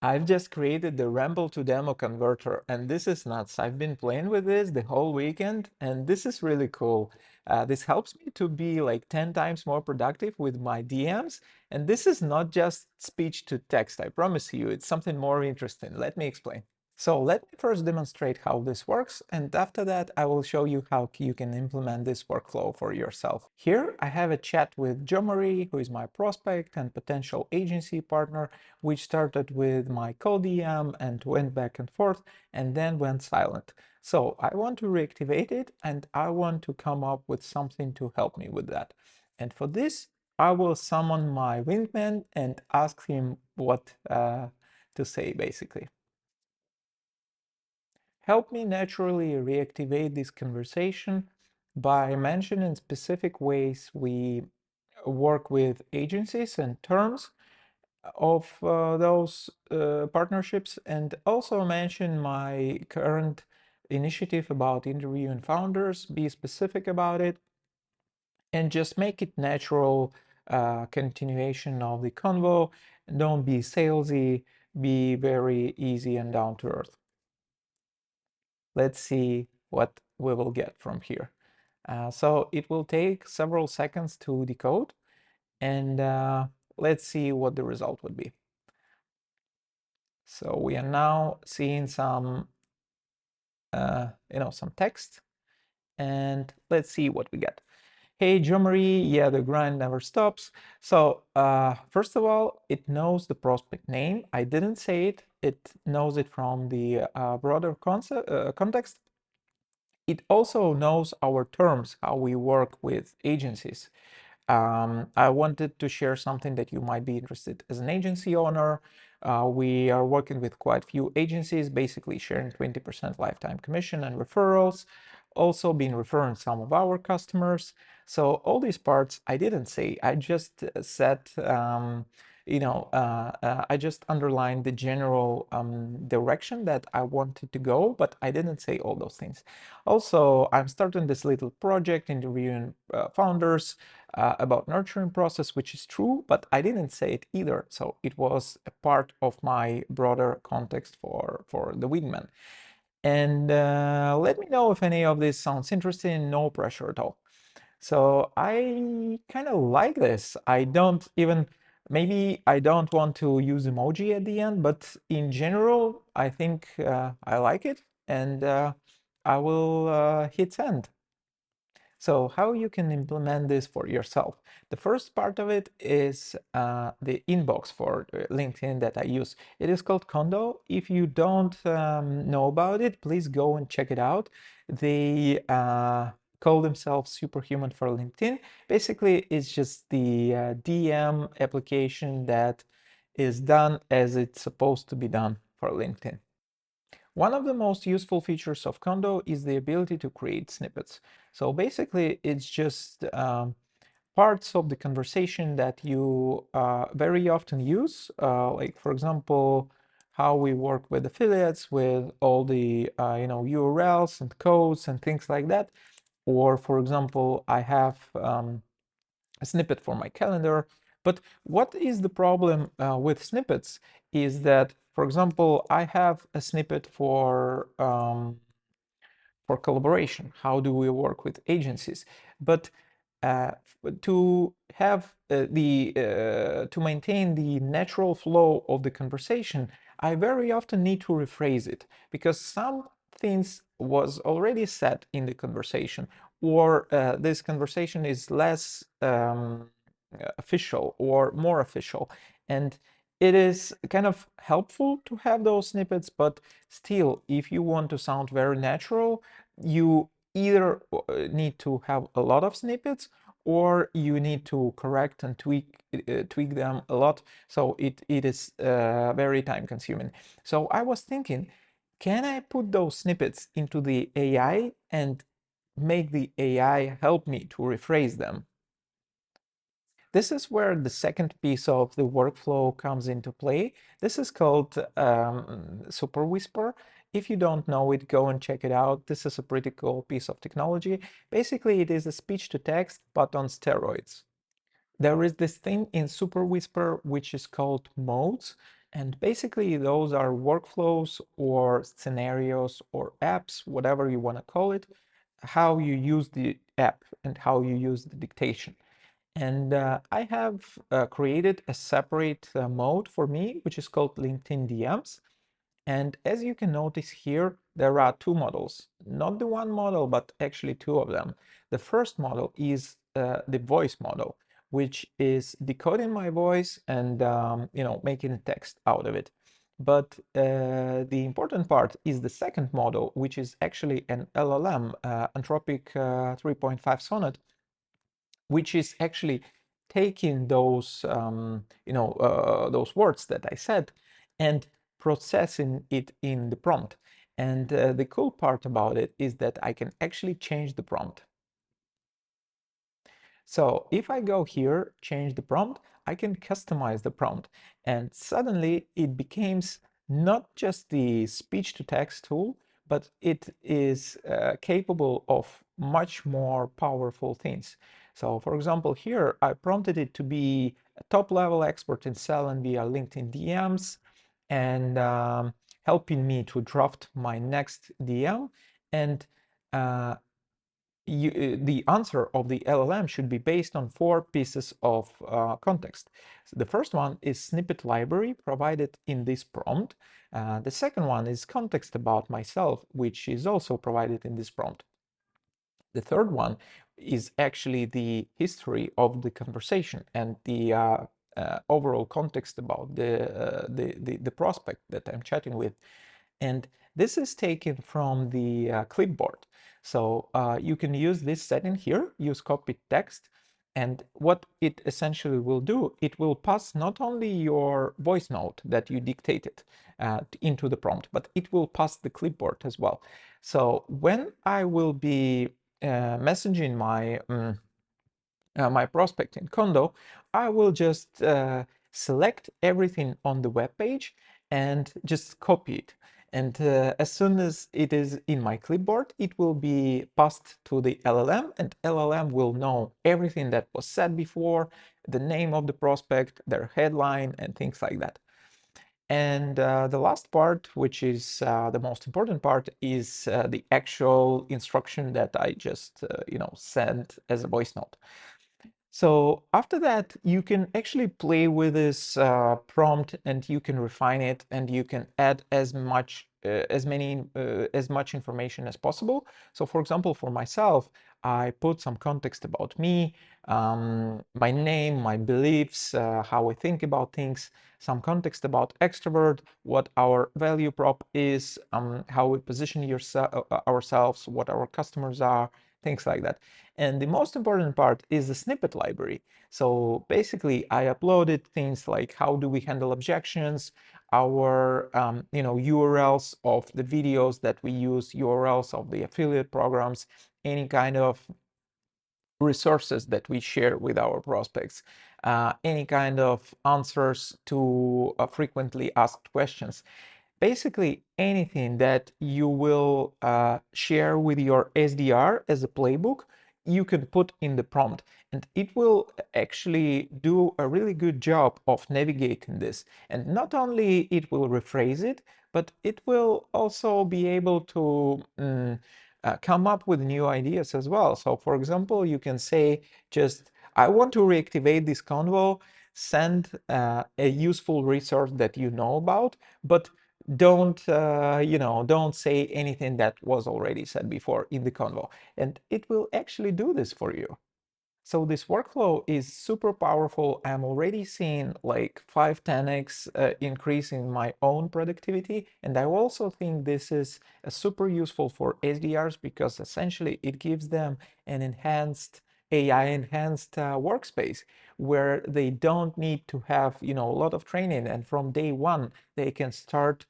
I've just created the ramble to demo converter, and this is nuts. I've been playing with this the whole weekend, and this is really cool. This helps me to be like 10 times more productive with my DMs. And this is not just speech to text, I promise you, it's something more interesting. Let me explain. So let me first demonstrate how this works, and after that I will show you how you can implement this workflow for yourself. Here I have a chat with Jo Marie, who is my prospect and potential agency partner, which started with my cold DM and went back and forth and then went silent. So I want to reactivate it, and I want to come up with something to help me with that. And for this, I will summon my wingman and ask him what to say, basically. Help me naturally reactivate this conversation by mentioning specific ways we work with agencies and terms of those partnerships, and also mention my current initiative about interviewing founders, be specific about it, and just make it natural continuation of the convo. Don't be salesy, be very easy and down to earth. Let's see what we will get from here. So it will take several seconds to decode, and let's see what the result would be. So we are now seeing some, some text, and let's see what we get. Hey, Jo Marie, yeah, the grind never stops. So first of all, it knows the prospect name. I didn't say it. It knows it from the broader context. It also knows our terms, how we work with agencies. I wanted to share something that you might be interested as an agency owner. We are working with quite a few agencies, basically sharing 20% lifetime commission and referrals, also been referring some of our customers. So all these parts I didn't say, I just said, I just underlined the general direction that I wanted to go, but I didn't say all those things. Also, I'm starting this little project interviewing founders about nurturing process, which is true, but I didn't say it either. So it was a part of my broader context for the wingman. And let me know if any of this sounds interesting, no pressure at all. So I kind of like this. I don't even, maybe I don't want to use emoji at the end, but in general, I think I like it, and I will hit send. So how you can implement this for yourself? The first part of it is the inbox for LinkedIn that I use. It is called Condo. If you don't know about it, please go and check it out. They call themselves Superhuman for LinkedIn. Basically, it's just the DM application that is done as it's supposed to be done for LinkedIn. One of the most useful features of Condo is the ability to create snippets. So basically, it's just parts of the conversation that you very often use, like for example, how we work with affiliates, with all the URLs and codes and things like that. Or for example, I have a snippet for my calendar. But what is the problem with snippets is that, for example, I have a snippet for collaboration. How do we work with agencies? But uh, to have to maintain the natural flow of the conversation, I very often need to rephrase it because some things was already said in the conversation, or this conversation is less official or more official, and it is kind of helpful to have those snippets, but still, if you want to sound very natural, you either need to have a lot of snippets, or you need to correct and tweak them a lot. So it is very time consuming. So I was thinking, can I put those snippets into the AI and make the AI help me to rephrase them? This is where the second piece of the workflow comes into play. This is called Super Whisper. If you don't know it, go and check it out. This is a pretty cool piece of technology. Basically, it is a speech to text, but on steroids. There is this thing in Super Whisper which is called modes. And basically, those are workflows or scenarios or apps, whatever you want to call it, how you use the app and how you use the dictation. And I have created a separate mode for me, which is called LinkedIn DMs. And as you can notice here, there are two models, not the one model, but actually two of them. The first model is the voice model, which is decoding my voice and making a text out of it. But the important part is the second model, which is actually an LLM, Anthropic 3.5 Sonnet, which is actually taking those those words that I said and processing it in the prompt. And the cool part about it is that I can actually change the prompt. So if I go here, change the prompt, I can customize the prompt, and suddenly it becomes not just the speech to text tool, but it is capable of much more powerful things. So for example, here I prompted it to be a top level expert in selling via LinkedIn DMs and helping me to draft my next DM. And uh, the answer of the LLM should be based on four pieces of context. So the first one is snippet library provided in this prompt. The second one is context about myself, which is also provided in this prompt. The third one is actually the history of the conversation and the overall context about the prospect that I'm chatting with. And this is taken from the clipboard. So you can use this setting here, use copied text. And what it essentially will do, it will pass not only your voice note that you dictated into the prompt, but it will pass the clipboard as well. So when I will be messaging my prospect in Condo, I will just select everything on the web page and just copy it. And as soon as it is in my clipboard, it will be passed to the LLM, and LLM will know everything that was said before, the name of the prospect, their headline, and things like that. And the last part, which is the most important part, is the actual instruction that I just, sent as a voice note. So after that, you can actually play with this prompt, and you can refine it, and you can add as much information as possible. So for example, for myself, I put some context about me, my name, my beliefs, how I think about things, some context about extrovert, what our value prop is, how we position ourselves, what our customers are, things like that. And the most important part is the snippet library. So basically, I uploaded things like how do we handle objections, our URLs of the videos that we use, URLs of the affiliate programs, any kind of resources that we share with our prospects, any kind of answers to frequently asked questions. Basically, anything that you will share with your SDR as a playbook, you can put in the prompt, and it will actually do a really good job of navigating this. And not only it will rephrase it, but it will also be able to come up with new ideas as well. So for example, you can say just, I want to reactivate this convo, send a useful resource that you know about, but don't say anything that was already said before in the convo, and it will actually do this for you. So this workflow is super powerful. I'm already seeing like 5-10x increase in my own productivity. And I also think this is super useful for SDRs because essentially it gives them an enhanced AI enhanced workspace where they don't need to have, a lot of training. And from day one, they can start,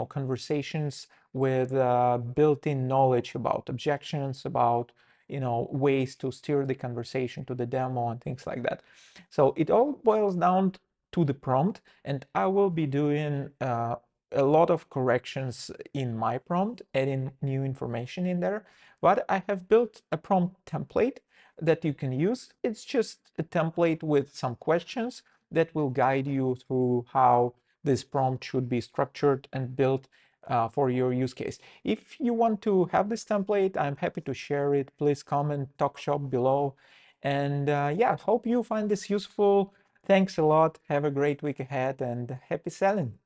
conversations with built-in knowledge about objections, about ways to steer the conversation to the demo and things like that. So it all boils down to the prompt, and I will be doing a lot of corrections in my prompt, adding new information in there. But I have built a prompt template that you can use. It's just a template with some questions that will guide you through how this prompt should be structured and built for your use case. If you want to have this template, I'm happy to share it. Please comment, talk shop below. And yeah, hope you find this useful. Thanks a lot. Have a great week ahead and happy selling.